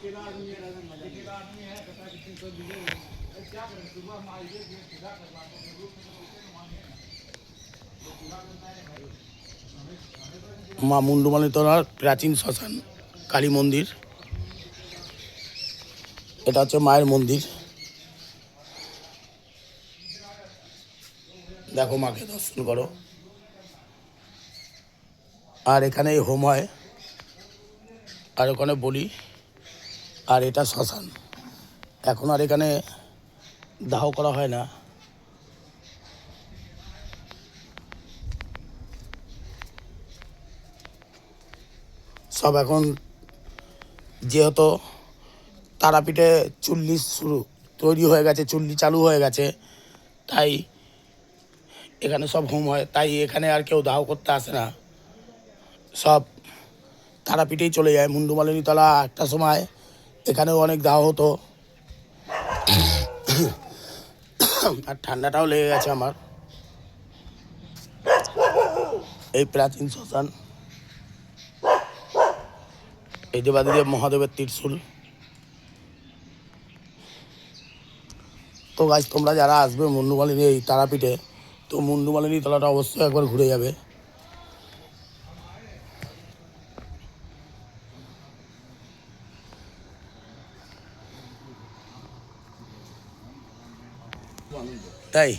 মা মুন্ডুমালিতলার প্রাচীন শ্মশান কালী মন্দির। এটা হচ্ছে মায়ের মন্দির। দেখো, মাকে দর্শন করো। আর এখানে হোম হয়, আর ওখানে বলি। আর এটা শ্মশান। এখন আর এখানে দাহ করা হয় না। সব এখন যেহেতু তারাপীঠে চুল্লি তৈরি হয়ে গেছে, চুল্লি চালু হয়ে গেছে, তাই এখানে সব হোম হয়। তাই এখানে আর কেউ দাহ করতে আসে না, সব তারাপীঠেই চলে যায়। মুন্ডুমালিনীতলা একটা সময় এখানেও অনেক দাহ হতো। আর ঠান্ডাটাও লেগে গেছে আমার। এই প্রাচীন শ্মশান, এই দেবাদিদেব মহাদেবের ত্রিশূল। তো গাইজ, তোমরা যারা আসবে মুন্ডুমালিনী এই তারাপীঠে, তো মুন্ডুমালিনী তলাটা অবশ্যই একবার ঘুরে যাবে। তাই